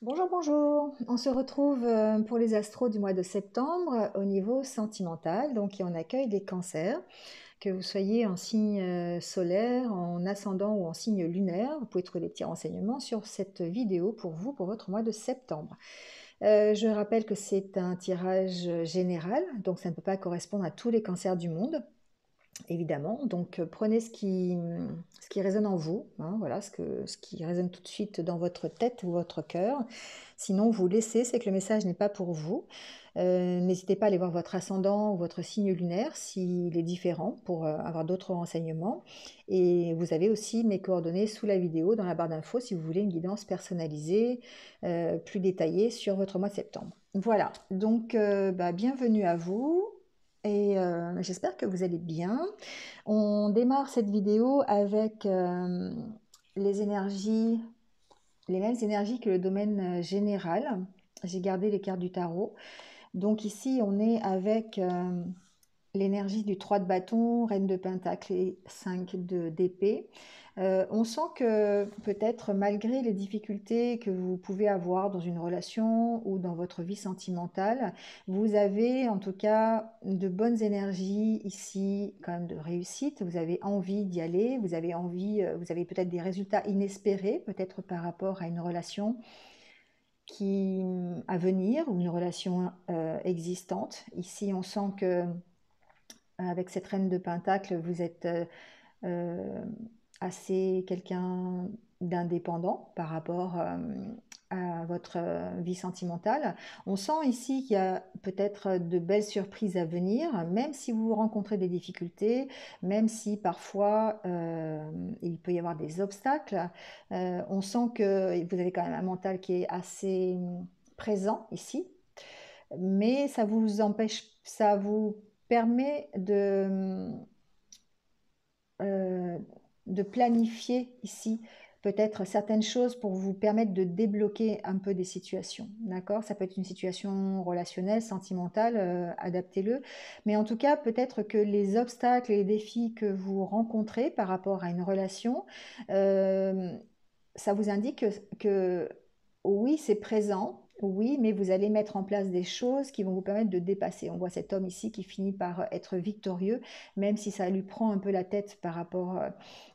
Bonjour, bonjour. On se retrouve pour les astros du mois de septembre au niveau sentimental. Donc, on accueille les cancers, que vous soyez en signe solaire, en ascendant ou en signe lunaire. Vous pouvez trouver des petits renseignements sur cette vidéo pour vous, pour votre mois de septembre. Je rappelle que c'est un tirage général, donc ça ne peut pas correspondre à tous les cancers du monde. Évidemment, donc prenez ce qui résonne en vous, hein, voilà, ce qui résonne tout de suite dans votre tête ou votre cœur. Sinon, vous laissez, c'est que le message n'est pas pour vous. N'hésitez pas à aller voir votre ascendant ou votre signe lunaire s'il est différent pour avoir d'autres renseignements. Et vous avez aussi mes coordonnées sous la vidéo dans la barre d'infos si vous voulez une guidance personnalisée, plus détaillée sur votre mois de septembre. Voilà, donc bienvenue à vous et j'espère que vous allez bien. On démarre cette vidéo avec les énergies, les mêmes énergies que le domaine général. J'ai gardé les cartes du tarot. Donc ici, on est avec l'énergie du 3 de bâton, reine de pentacle et 5 d'épée. On sent que peut-être malgré les difficultés que vous pouvez avoir dans une relation ou dans votre vie sentimentale, vous avez en tout cas de bonnes énergies ici, quand même de réussite. Vous avez envie d'y aller, vous avez envie, vous avez peut-être des résultats inespérés, peut-être par rapport à une relation qui à venir ou une relation existante. Ici, on sent que avec cette reine de pentacle, vous êtes euh, assez quelqu'un d'indépendant par rapport à votre vie sentimentale. On sent ici qu'il y a peut-être de belles surprises à venir, même si vous rencontrez des difficultés, même si parfois il peut y avoir des obstacles. On sent que vous avez quand même un mental qui est assez présent ici, mais ça vous empêche, ça vous permet euh, de planifier ici peut-être certaines choses pour vous permettre de débloquer un peu des situations. D'accord? Ça peut être une situation relationnelle, sentimentale, adaptez-le. Mais en tout cas, peut-être que les obstacles et les défis que vous rencontrez par rapport à une relation, euh, ça vous indique que oui, c'est présent. Oui, mais vous allez mettre en place des choses qui vont vous permettre de dépasser. On voit cet homme ici qui finit par être victorieux, même si ça lui prend un peu la tête par rapport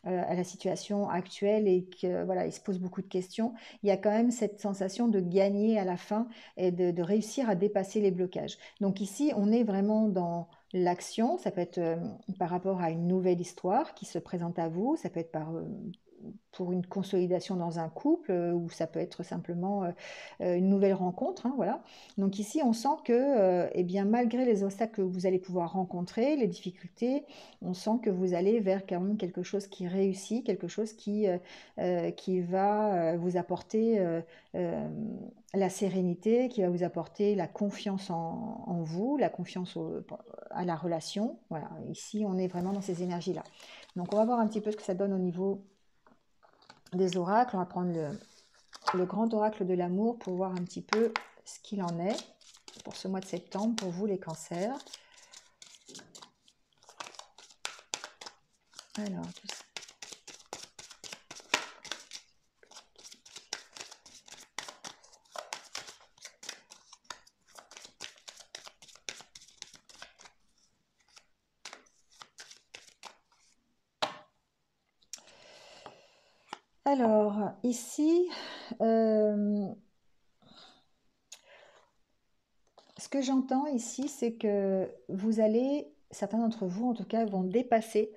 à la situation actuelle et que voilà, il se pose beaucoup de questions. Il y a quand même cette sensation de gagner à la fin et de réussir à dépasser les blocages. Donc ici, on est vraiment dans l'action. Ça peut être par rapport à une nouvelle histoire qui se présente à vous. Ça peut être pour une consolidation dans un couple ou ça peut être simplement une nouvelle rencontre, hein, voilà. Donc ici, on sent que, eh bien, malgré les obstacles que vous allez pouvoir rencontrer, les difficultés, on sent que vous allez vers quand même quelque chose qui réussit, quelque chose qui va vous apporter la sérénité, qui va vous apporter la confiance en vous, la confiance à la relation. Voilà, ici, on est vraiment dans ces énergies-là. Donc, on va voir un petit peu ce que ça donne au niveau des oracles. On va prendre le grand oracle de l'amour pour voir un petit peu ce qu'il en est pour ce mois de septembre, pour vous les cancers. Alors, tout ça. Alors, ici, euh, ce que j'entends ici, c'est que vous allez, certains d'entre vous en tout cas, vont dépasser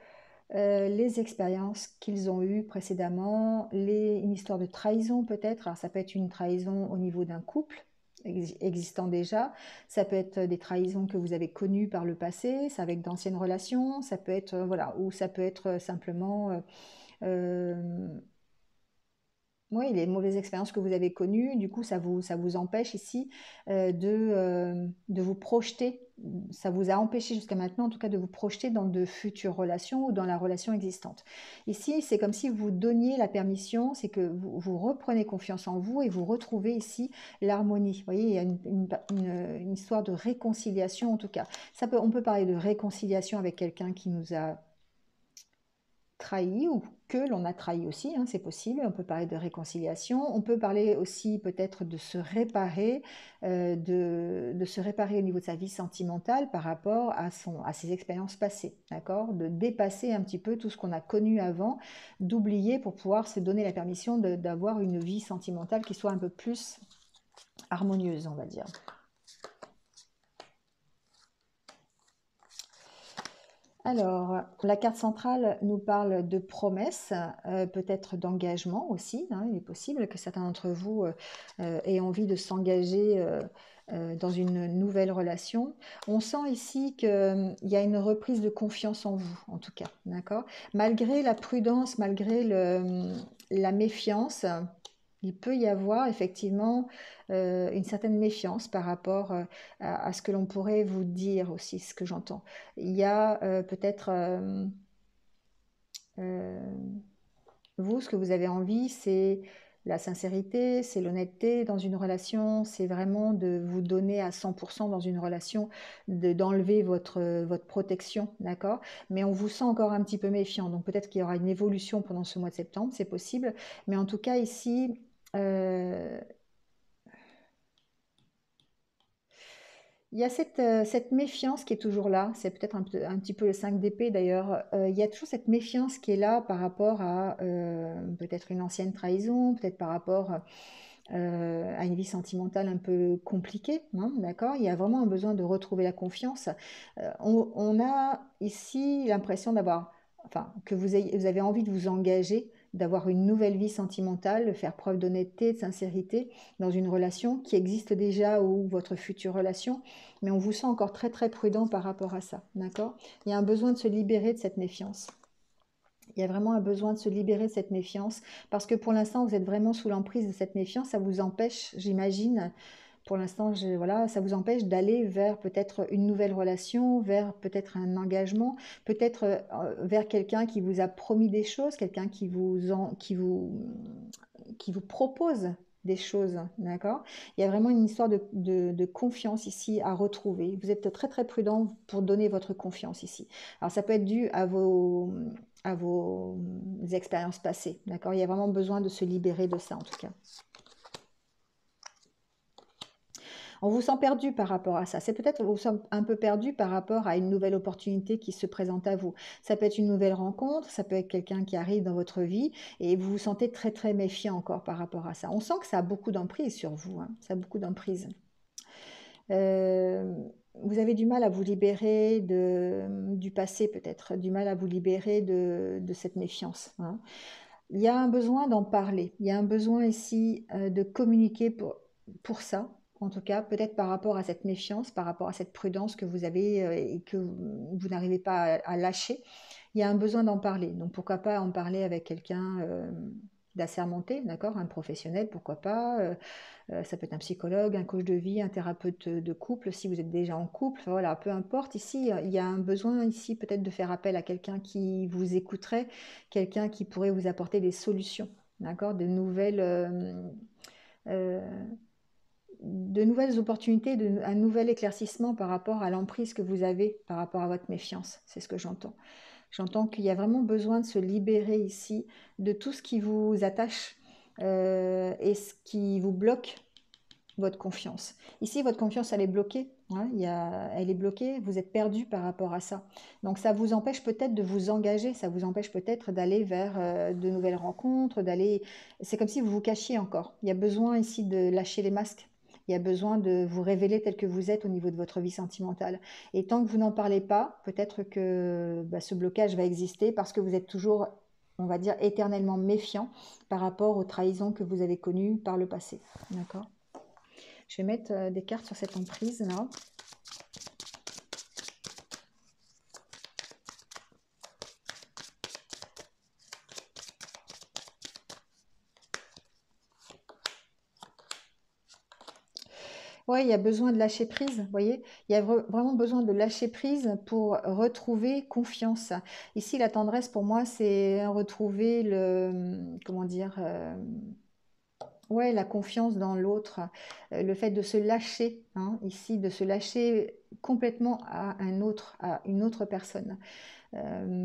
les expériences qu'ils ont eues précédemment, une histoire de trahison peut-être. Alors ça peut être une trahison au niveau d'un couple existant déjà, ça peut être des trahisons que vous avez connues par le passé, c'est avec d'anciennes relations, ça peut être voilà, ou ça peut être simplement euh, oui, les mauvaises expériences que vous avez connues, du coup, ça vous empêche ici de vous projeter. Ça vous a empêché jusqu'à maintenant, en tout cas, de vous projeter dans de futures relations ou dans la relation existante. Ici, c'est comme si vous donniez la permission, c'est que vous reprenez confiance en vous et vous retrouvez ici l'harmonie. Vous voyez, il y a une histoire de réconciliation, en tout cas. On peut parler de réconciliation avec quelqu'un qui nous a trahi ou que l'on a trahi aussi, hein, c'est possible. On peut parler de réconciliation, on peut parler aussi peut-être de se réparer, de se réparer au niveau de sa vie sentimentale par rapport à ses expériences passées, d'accord? De dépasser un petit peu tout ce qu'on a connu avant, d'oublier pour pouvoir se donner la permission d'avoir une vie sentimentale qui soit un peu plus harmonieuse, on va dire. Alors, la carte centrale nous parle de promesses, peut-être d'engagement aussi, hein. Il est possible que certains d'entre vous aient envie de s'engager dans une nouvelle relation. On sent ici qu'il y a une reprise de confiance en vous, en tout cas, d'accord? Malgré la prudence, malgré la méfiance, il peut y avoir effectivement une certaine méfiance par rapport à ce que l'on pourrait vous dire aussi, ce que j'entends. Il y a peut-être, euh, vous, ce que vous avez envie, c'est la sincérité, c'est l'honnêteté dans une relation, c'est vraiment de vous donner à 100% dans une relation, d'enlever votre protection, d'accord? Mais on vous sent encore un petit peu méfiant, donc peut-être qu'il y aura une évolution pendant ce mois de septembre, c'est possible. Mais en tout cas, ici, euh, il y a cette méfiance qui est toujours là, c'est peut-être un petit peu le 5 d'épée d'ailleurs. Il y a toujours cette méfiance qui est là par rapport à peut-être une ancienne trahison, peut-être par rapport à une vie sentimentale un peu compliquée, hein, d'accord? Il y a vraiment un besoin de retrouver la confiance. On a ici l'impression d'avoir, enfin, que vous avez envie de vous engager, d'avoir une nouvelle vie sentimentale, de faire preuve d'honnêteté, de sincérité dans une relation qui existe déjà ou votre future relation, mais on vous sent encore très très prudent par rapport à ça, d'accord? Il y a un besoin de se libérer de cette méfiance. Il y a vraiment un besoin de se libérer de cette méfiance parce que pour l'instant, vous êtes vraiment sous l'emprise de cette méfiance. Ça vous empêche, j'imagine, pour l'instant, voilà, ça vous empêche d'aller vers peut-être une nouvelle relation, vers peut-être un engagement, peut-être vers quelqu'un qui vous a promis des choses, quelqu'un qui vous propose des choses, d'accord? Il y a vraiment une histoire de confiance ici à retrouver. Vous êtes très très prudent pour donner votre confiance ici. Alors ça peut être dû à vos expériences passées, d'accord? Il y a vraiment besoin de se libérer de ça en tout cas. On vous sent perdu par rapport à ça. C'est peut-être vous sent un peu perdu par rapport à une nouvelle opportunité qui se présente à vous. Ça peut être une nouvelle rencontre, ça peut être quelqu'un qui arrive dans votre vie et vous vous sentez très très méfiant encore par rapport à ça. On sent que ça a beaucoup d'emprise sur vous, hein. Ça a beaucoup d'emprise. Euh, vous avez du mal à vous libérer du passé peut-être, du mal à vous libérer de cette méfiance, hein. Il y a un besoin d'en parler. Il y a un besoin ici de communiquer pour ça, en tout cas, peut-être par rapport à cette méfiance, par rapport à cette prudence que vous avez et que vous n'arrivez pas à lâcher. Il y a un besoin d'en parler. Donc pourquoi pas en parler avec quelqu'un d'assermenté, d'accord, un professionnel, pourquoi pas. Ça peut être un psychologue, un coach de vie, un thérapeute de couple, si vous êtes déjà en couple, voilà, peu importe. Ici, il y a un besoin ici peut-être de faire appel à quelqu'un qui vous écouterait, quelqu'un qui pourrait vous apporter des solutions, d'accord, euh, de nouvelles opportunités, un nouvel éclaircissement par rapport à l'emprise que vous avez par rapport à votre méfiance. C'est ce que j'entends. J'entends qu'il y a vraiment besoin de se libérer ici de tout ce qui vous attache et ce qui vous bloque votre confiance. Ici, votre confiance, elle est bloquée, hein, elle est bloquée, vous êtes perdu par rapport à ça. Donc ça vous empêche peut-être de vous engager, ça vous empêche peut-être d'aller vers de nouvelles rencontres, c'est comme si vous vous cachiez encore. Il y a besoin ici de lâcher les masques. Il y a besoin de vous révéler tel que vous êtes au niveau de votre vie sentimentale. Et tant que vous n'en parlez pas, peut-être que ce blocage va exister parce que vous êtes toujours, on va dire, éternellement méfiant par rapport aux trahisons que vous avez connues par le passé. D'accord ? Je vais mettre des cartes sur cette emprise là. Ouais, il y a besoin de lâcher prise, vous voyez. Il y a vraiment besoin de lâcher prise pour retrouver confiance. Ici, la tendresse pour moi, c'est retrouver comment dire, ouais, la confiance dans l'autre, le fait de se lâcher, hein, ici, de se lâcher complètement à une autre personne.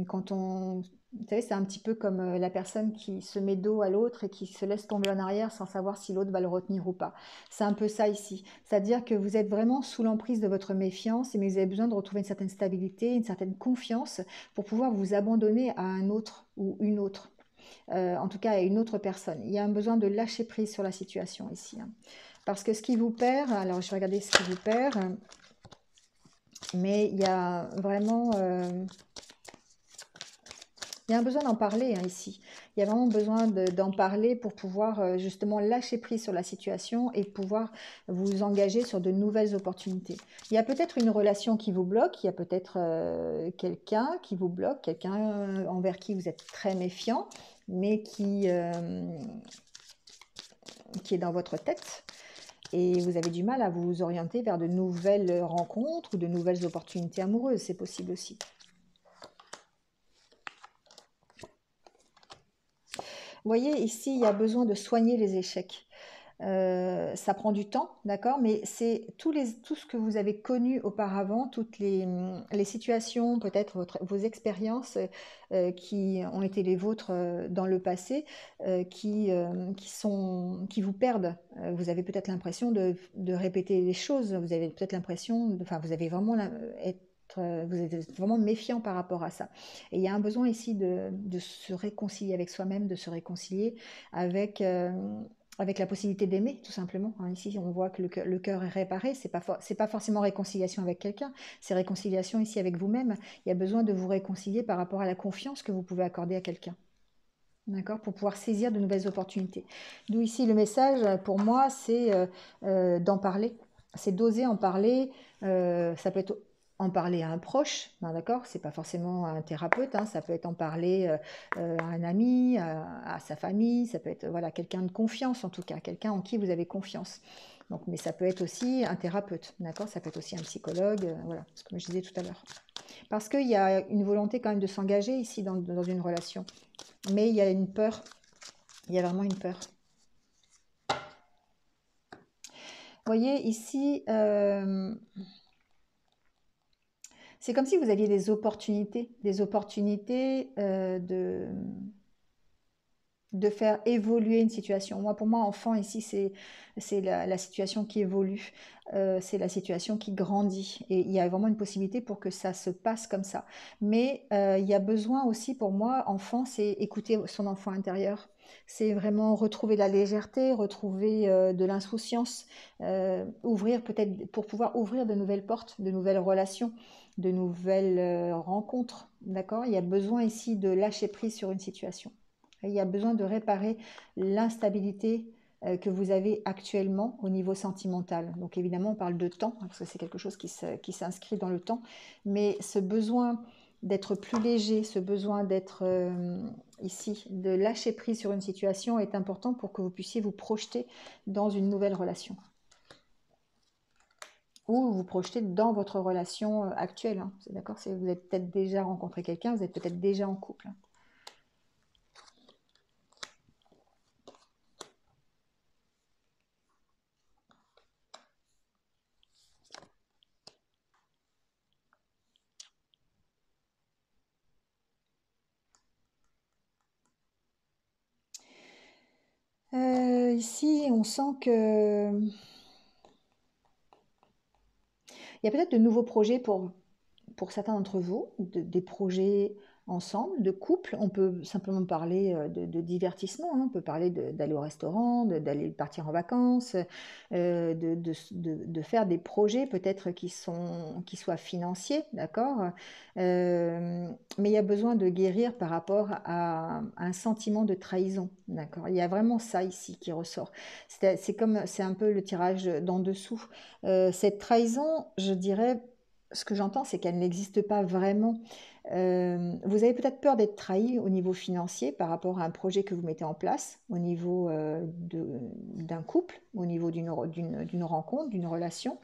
Quand on, vous savez, c'est un petit peu comme la personne qui se met dos à l'autre et qui se laisse tomber en arrière sans savoir si l'autre va le retenir ou pas. C'est un peu ça ici. C'est-à-dire que vous êtes vraiment sous l'emprise de votre méfiance, mais vous avez besoin de retrouver une certaine stabilité, une certaine confiance pour pouvoir vous abandonner à un autre ou une autre. En tout cas à une autre personne. Il y a un besoin de lâcher prise sur la situation ici, hein. Parce que ce qui vous perd, alors je vais regarder ce qui vous perd, mais il y a vraiment... il y a un besoin d'en parler, hein, ici. Il y a vraiment besoin d'en parler pour pouvoir justement lâcher prise sur la situation et pouvoir vous engager sur de nouvelles opportunités. Il y a peut-être une relation qui vous bloque, il y a peut-être quelqu'un qui vous bloque, quelqu'un envers qui vous êtes très méfiant, mais qui est dans votre tête. Et vous avez du mal à vous orienter vers de nouvelles rencontres ou de nouvelles opportunités amoureuses, c'est possible aussi. Vous voyez, ici, il y a besoin de soigner les échecs. Ça prend du temps, d'accord, mais c'est tout ce que vous avez connu auparavant, toutes les situations, peut-être vos expériences qui ont été les vôtres dans le passé, qui vous perdent. Vous avez peut-être l'impression de répéter les choses, vous avez peut-être l'impression, enfin, vous avez vraiment vous êtes vraiment méfiant par rapport à ça. Et il y a un besoin ici de se réconcilier avec soi-même, de se réconcilier avec, avec la possibilité d'aimer, tout simplement, hein. Ici, on voit que le cœur est réparé. C'est pas forcément réconciliation avec quelqu'un, c'est réconciliation ici avec vous-même. Il y a besoin de vous réconcilier par rapport à la confiance que vous pouvez accorder à quelqu'un. D'accord, pour pouvoir saisir de nouvelles opportunités. D'où ici le message, pour moi, c'est d'en parler. C'est d'oser en parler. Ça peut être en parler à un proche, hein, d'accord? C'est pas forcément à un thérapeute, hein, ça peut être en parler à un ami, à sa famille, ça peut être voilà, quelqu'un de confiance en tout cas, quelqu'un en qui vous avez confiance. Donc, mais ça peut être aussi un thérapeute, d'accord? Ça peut être aussi un psychologue, voilà, ce que je disais tout à l'heure. Parce qu'il y a une volonté quand même de s'engager ici dans une relation. Mais il y a une peur, il y a vraiment une peur. Vous voyez, ici, c'est comme si vous aviez des opportunités de faire évoluer une situation. Moi, pour moi, enfant, ici, c'est la situation qui évolue, c'est la situation qui grandit. Et il y a vraiment une possibilité pour que ça se passe comme ça. Mais il y a besoin aussi, pour moi, enfant, c'est écouter son enfant intérieur. C'est vraiment retrouver la légèreté, retrouver de l'insouciance, ouvrir peut-être pour pouvoir ouvrir de nouvelles portes, de nouvelles relations, de nouvelles rencontres. D'accord? Il y a besoin ici de lâcher prise sur une situation. Il y a besoin de réparer l'instabilité que vous avez actuellement au niveau sentimental. Donc évidemment, on parle de temps, hein, parce que c'est quelque chose qui s'inscrit dans le temps, mais ce besoin d'être plus léger, ce besoin d'être ici, de lâcher prise sur une situation est important pour que vous puissiez vous projeter dans une nouvelle relation. Ou vous projeter dans votre relation actuelle, hein. C'est d'accord? Vous avez peut-être déjà rencontré quelqu'un, vous êtes peut-être déjà en couple, hein. Ici, on sent que il y a peut-être de nouveaux projets pour certains d'entre vous, des projets ensemble, de couple. On peut simplement parler de divertissement, hein. On peut parler d'aller au restaurant, d'aller partir en vacances, de faire des projets peut-être qui soient financiers, d'accord? Mais il y a besoin de guérir par rapport à un sentiment de trahison, d'accord? Il y a vraiment ça ici qui ressort. C'est un peu le tirage d'en dessous. Cette trahison, je dirais, ce que j'entends, c'est qu'elle n'existe pas vraiment. Vous avez peut-être peur d'être trahi au niveau financier par rapport à un projet que vous mettez en place, au niveau d'un couple, au niveau d'une rencontre, d'une relation.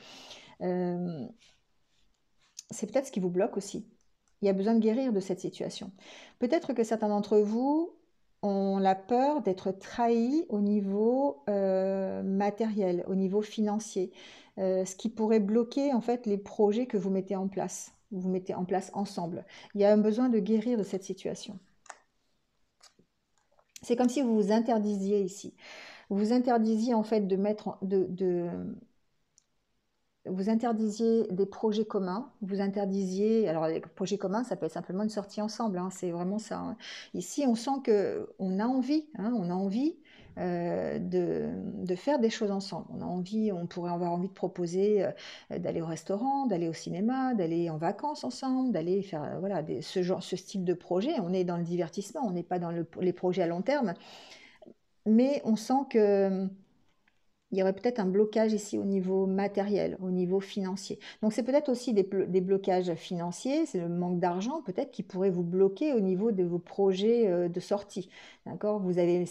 Euh, c'est peut-être ce qui vous bloque aussi. Il y a besoin de guérir de cette situation. Peut-être que certains d'entre vous ont la peur d'être trahis au niveau matériel, au niveau financier, ce qui pourrait bloquer en fait les projets que vous mettez en place. vous mettez en place ensemble. Il y a un besoin de guérir de cette situation. C'est comme si vous vous interdisiez ici. Vous vous interdisiez en fait de mettre, vous interdisiez des projets communs, vous interdisiez, alors les projets communs, ça peut être simplement une sortie ensemble, hein, c'est vraiment ça. Hein. Ici, on sent qu'on a envie, hein, on a envie de faire des choses ensemble. On a envie, on pourrait avoir envie de proposer d'aller au restaurant, d'aller au cinéma, d'aller en vacances ensemble, d'aller faire voilà, ce style de projet. On est dans le divertissement, on n'est pas dans les projets à long terme, mais on sent que il y aurait peut-être un blocage ici au niveau matériel, au niveau financier. Donc c'est peut-être aussi des blocages financiers, c'est le manque d'argent peut-être qui pourrait vous bloquer au niveau de vos projets de sortie. D'accord ? Vous avez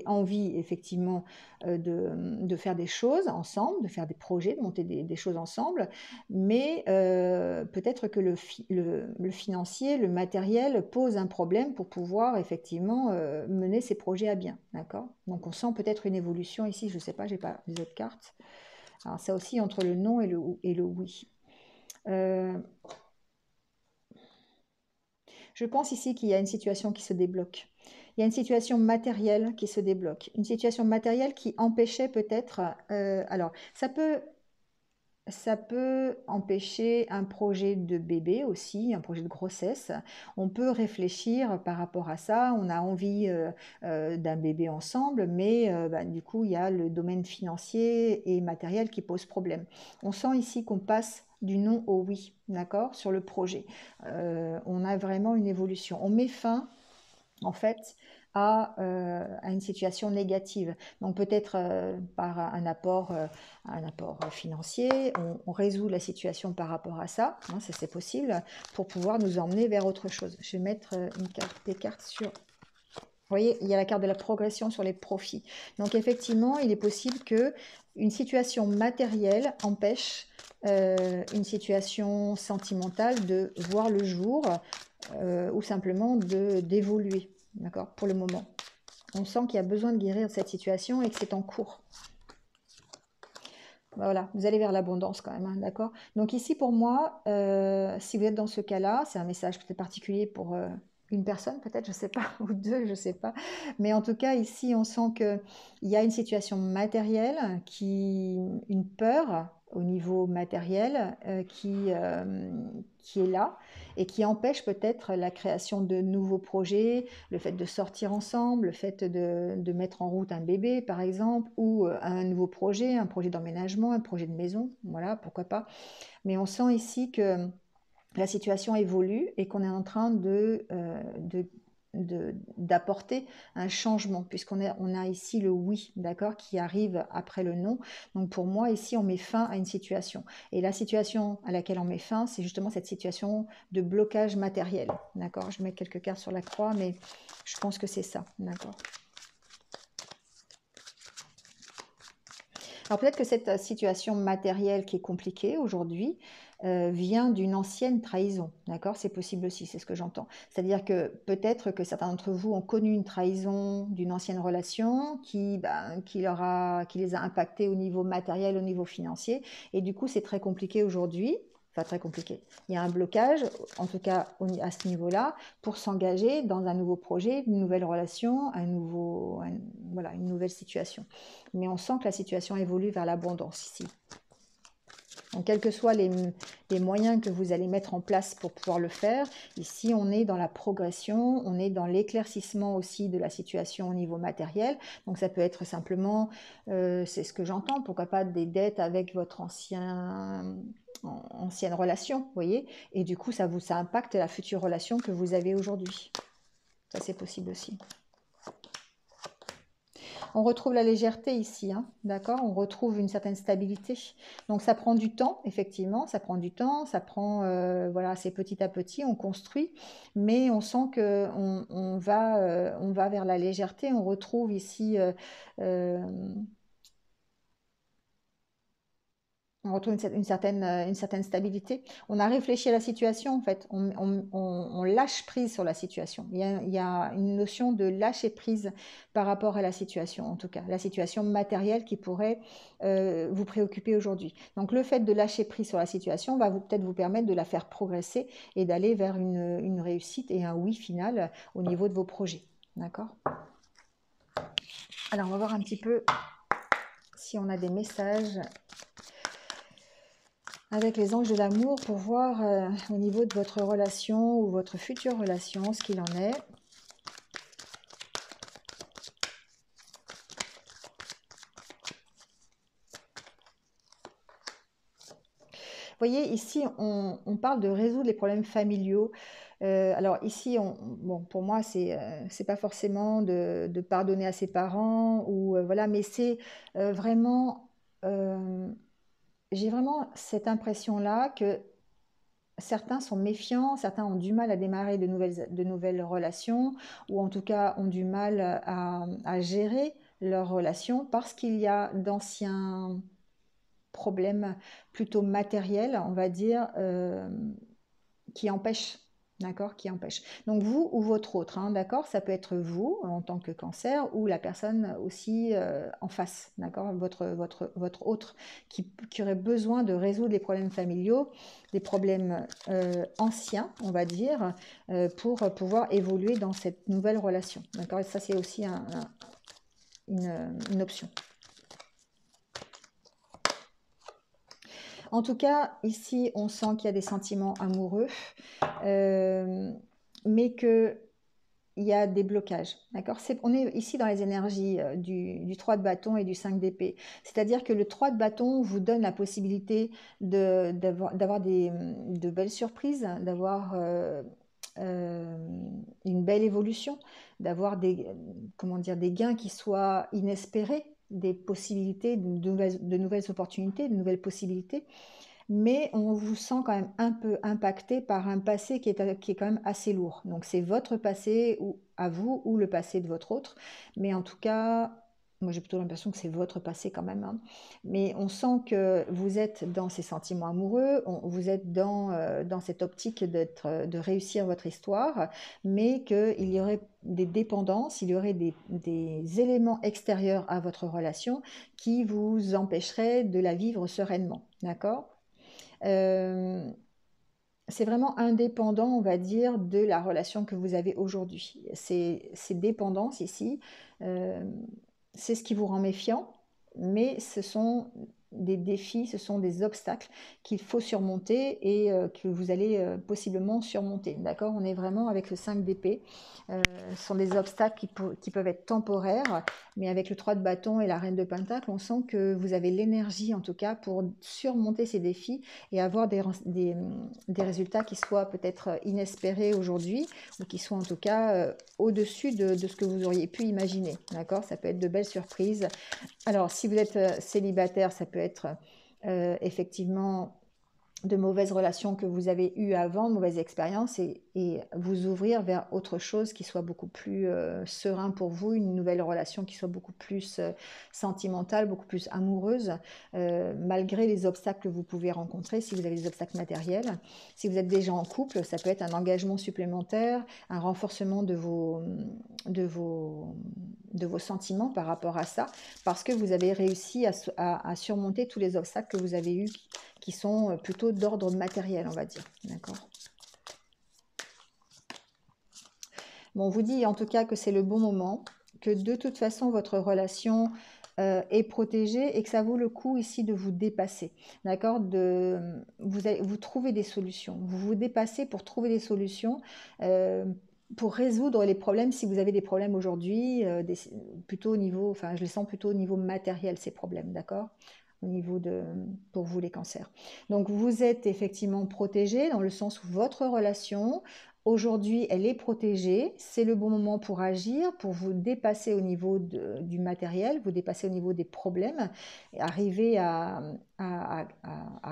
envie effectivement de faire des choses ensemble, de faire des projets, de monter des choses ensemble, mais peut-être que le financier, le matériel pose un problème pour pouvoir effectivement mener ces projets à bien. D'accord ? Donc on sent peut-être une évolution ici, je ne sais pas, j'ai pas les autres cartes. Alors ça aussi entre le non et le oui. Je pense ici qu'il y a une situation qui se débloque. Il y a une situation matérielle qui se débloque. Une situation matérielle qui empêchait peut-être... alors, ça peut empêcher un projet de bébé aussi, un projet de grossesse. On peut réfléchir par rapport à ça. On a envie d'un bébé ensemble, mais du coup, il y a le domaine financier et matériel qui pose problème. On sent ici qu'on passe du non au oui, d'accord, sur le projet. On a vraiment une évolution. On met fin en fait à une situation négative. Donc peut-être par un apport financier, on résout la situation par rapport à ça, hein, ça c'est possible, pour pouvoir nous emmener vers autre chose. Je vais mettre des cartes sur... Vous voyez, il y a la carte de la progression sur les profits. Donc effectivement, il est possible que une situation matérielle empêche une situation sentimentale de voir le jour ou simplement d'évoluer. D'accord, pour le moment. On sent qu'il y a besoin de guérir cette situation et que c'est en cours. Voilà, vous allez vers l'abondance quand même, hein, d'accord. Donc ici, pour moi, si vous êtes dans ce cas-là, c'est un message peut-être particulier pour une personne, peut-être, je ne sais pas, ou deux, je ne sais pas. Mais en tout cas, ici, on sent qu'il y a une situation matérielle, une peur au niveau matériel qui est là et qui empêche peut-être la création de nouveaux projets, le fait de sortir ensemble, le fait de mettre en route un bébé, par exemple, ou un nouveau projet, un projet d'emménagement, un projet de maison, voilà, pourquoi pas. Mais on sent ici que la situation évolue et qu'on est en train d'apporter un changement, on a ici le oui, d'accord, qui arrive après le non. Donc pour moi, ici, on met fin à une situation. Et la situation à laquelle on met fin, c'est justement cette situation de blocage matériel, d'accord. Je mets quelques cartes sur la croix, mais je pense que c'est ça, d'accord. Alors peut-être que cette situation matérielle qui est compliquée aujourd'hui vient d'une ancienne trahison, d'accord? C'est possible aussi, c'est ce que j'entends. C'est-à-dire que peut-être que certains d'entre vous ont connu une trahison d'une ancienne relation qui les a impactés au niveau matériel, au niveau financier, et du coup c'est très compliqué aujourd'hui. Enfin, très compliqué. Il y a un blocage, en tout cas à ce niveau-là, pour s'engager dans un nouveau projet, une nouvelle relation, voilà, une nouvelle situation. Mais on sent que la situation évolue vers l'abondance ici. Donc, quels que soient les moyens que vous allez mettre en place pour pouvoir le faire, ici, on est dans la progression, on est dans l'éclaircissement aussi de la situation au niveau matériel. Donc, ça peut être simplement, c'est ce que j'entends, pourquoi pas des dettes avec votre ancienne relation, vous voyez, et du coup, ça impacte la future relation que vous avez aujourd'hui. Ça, c'est possible aussi. On retrouve la légèreté ici, hein, d'accord? On retrouve une certaine stabilité. Donc ça prend du temps, effectivement, ça prend du temps, ça prend, voilà, c'est petit à petit, on construit, mais on sent qu'on on va vers la légèreté. On retrouve ici, On retrouve une certaine stabilité. On a réfléchi à la situation, en fait. On lâche prise sur la situation. Il y a une notion de lâcher prise par rapport à la situation, en tout cas. La situation matérielle qui pourrait vous préoccuper aujourd'hui. Donc, le fait de lâcher prise sur la situation va peut-être vous permettre de la faire progresser et d'aller vers une réussite et un oui final au niveau de vos projets. D'accord? Alors, on va voir un petit peu si on a des messages avec les anges de l'amour pour voir au niveau de votre relation ou votre future relation ce qu'il en est. Vous voyez, ici, on parle de résoudre les problèmes familiaux. Alors ici, bon, pour moi, c'est pas forcément de pardonner à ses parents, ou voilà, mais c'est vraiment... j'ai vraiment cette impression-là que certains sont méfiants, certains ont du mal à démarrer de nouvelles relations, ou en tout cas ont du mal à gérer leurs relations parce qu'il y a d'anciens problèmes plutôt matériels, on va dire, qui empêchent. D'accord, qui empêche. Donc vous ou votre autre, hein, d'accord, ça peut être vous en tant que cancer ou la personne aussi en face, d'accord, votre autre qui aurait besoin de résoudre les problèmes familiaux, des problèmes anciens, on va dire, pour pouvoir évoluer dans cette nouvelle relation, d'accord. Et ça c'est aussi une option. En tout cas, ici, on sent qu'il y a des sentiments amoureux, mais qu'il y a des blocages. D'accord? On est ici dans les énergies du 3 de bâton et du 5 d'épée. C'est-à-dire que le 3 de bâton vous donne la possibilité d'avoir de belles surprises, d'avoir une belle évolution, d'avoir des gains qui soient inespérés, des possibilités, de nouvelles opportunités, de nouvelles possibilités, mais on vous sent quand même un peu impacté par un passé qui est quand même assez lourd. Donc c'est votre passé ou à vous ou le passé de votre autre, mais en tout cas, moi j'ai plutôt l'impression que c'est votre passé quand même, hein. Mais on sent que vous êtes dans ces sentiments amoureux, vous êtes dans cette optique de réussir votre histoire, mais qu'il y aurait des dépendances, il y aurait des éléments extérieurs à votre relation qui vous empêcheraient de la vivre sereinement, d'accord? C'est vraiment indépendant, on va dire, de la relation que vous avez aujourd'hui. Ces dépendances ici, c'est ce qui vous rend méfiant, mais ce sont des défis, ce sont des obstacles qu'il faut surmonter et que vous allez possiblement surmonter. D'accord? On est vraiment avec le 5 d'épée. Ce sont des obstacles qui peuvent être temporaires, mais avec le 3 de bâton et la reine de pentacle, on sent que vous avez l'énergie en tout cas pour surmonter ces défis et avoir des résultats qui soient peut-être inespérés aujourd'hui ou qui soient en tout cas au-dessus de ce que vous auriez pu imaginer. D'accord? Ça peut être de belles surprises. Alors, si vous êtes célibataire, ça peut être effectivement de mauvaises relations que vous avez eues avant, de mauvaises expériences, et vous ouvrir vers autre chose qui soit beaucoup plus serein pour vous, une nouvelle relation qui soit beaucoup plus sentimentale, beaucoup plus amoureuse, malgré les obstacles que vous pouvez rencontrer, si vous avez des obstacles matériels. Si vous êtes déjà en couple, ça peut être un engagement supplémentaire, un renforcement de vos sentiments par rapport à ça, parce que vous avez réussi à surmonter tous les obstacles que vous avez eus qui sont plutôt d'ordre matériel, on va dire. D'accord? Bon, on vous dit en tout cas que c'est le bon moment, que de toute façon, votre relation est protégée et que ça vaut le coup ici de vous dépasser. D'accord? Vous trouvez des solutions. Vous vous dépassez pour trouver des solutions. Pour résoudre les problèmes, si vous avez des problèmes aujourd'hui, plutôt au niveau, enfin je les sens plutôt au niveau matériel, ces problèmes, d'accord? Au niveau pour vous les cancers. Donc vous êtes effectivement protégé dans le sens où votre relation aujourd'hui, elle est protégée. C'est le bon moment pour agir, pour vous dépasser au niveau du matériel, vous dépasser au niveau des problèmes, et arriver à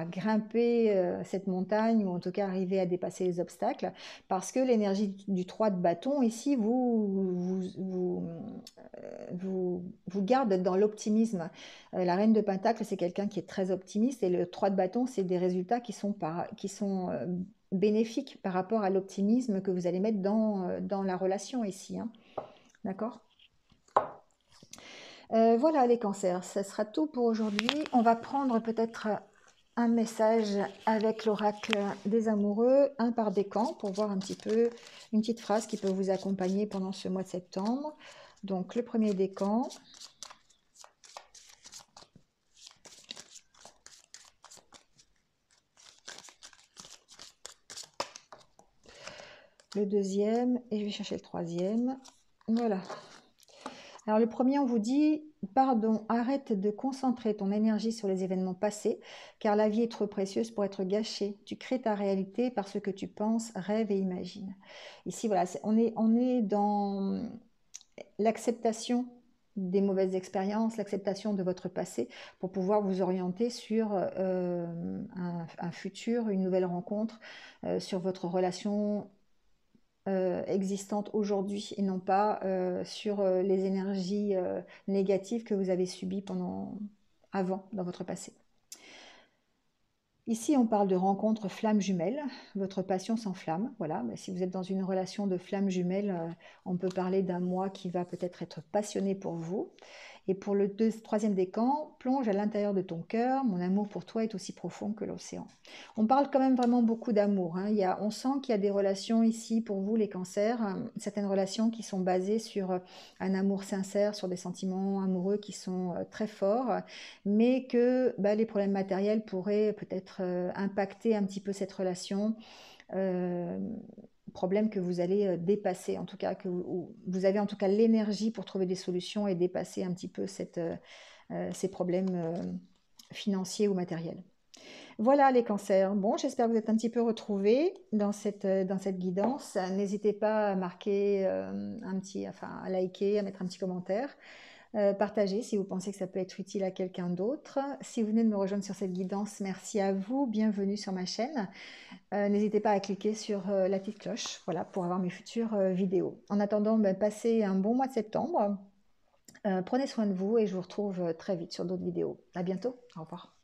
grimper cette montagne, ou en tout cas arriver à dépasser les obstacles, parce que l'énergie du 3 de bâton, ici, vous garde dans l'optimisme. La reine de Pentacle, c'est quelqu'un qui est très optimiste, et le 3 de bâton, c'est des résultats qui sont bénéfiques par rapport à l'optimisme que vous allez mettre dans la relation ici, hein. D'accord? Voilà les cancers, ça sera tout pour aujourd'hui. On va prendre peut-être un message avec l'oracle des amoureux, un par décan, pour voir un petit peu une petite phrase qui peut vous accompagner pendant ce mois de septembre. Donc le premier décan. Le deuxième, et je vais chercher le troisième. Voilà. Alors le premier, on vous dit, pardon, arrête de concentrer ton énergie sur les événements passés, car la vie est trop précieuse pour être gâchée. Tu crées ta réalité par ce que tu penses, rêves et imagines. Ici, voilà, on est dans l'acceptation des mauvaises expériences, l'acceptation de votre passé, pour pouvoir vous orienter sur un futur, une nouvelle rencontre, sur votre relation existante aujourd'hui, et non pas sur les énergies négatives que vous avez subies avant dans votre passé. Ici, on parle de rencontre flamme jumelle. Votre passion s'enflamme. Voilà. Mais si vous êtes dans une relation de flamme jumelle, on peut parler d'un moi qui va peut-être être passionné pour vous. Et pour le troisième décan, plonge à l'intérieur de ton cœur. Mon amour pour toi est aussi profond que l'océan. On parle quand même vraiment beaucoup d'amour, hein. On sent qu'il y a des relations ici pour vous, les cancers, certaines relations qui sont basées sur un amour sincère, sur des sentiments amoureux qui sont très forts, mais que les problèmes matériels pourraient peut-être impacter un petit peu cette relation. Euh, Problème que vous allez dépasser, en tout cas, que vous avez en tout cas l'énergie pour trouver des solutions et dépasser un petit peu ces problèmes financiers ou matériels. Voilà les cancers. Bon, j'espère que vous êtes un petit peu retrouvés dans cette guidance. N'hésitez pas à marquer à liker, à mettre un petit commentaire. Partagez si vous pensez que ça peut être utile à quelqu'un d'autre. Si vous venez de me rejoindre sur cette guidance, merci à vous. Bienvenue sur ma chaîne. N'hésitez pas à cliquer sur la petite cloche, voilà, pour avoir mes futures vidéos. En attendant, passez un bon mois de septembre. Prenez soin de vous et je vous retrouve très vite sur d'autres vidéos. À bientôt. Au revoir.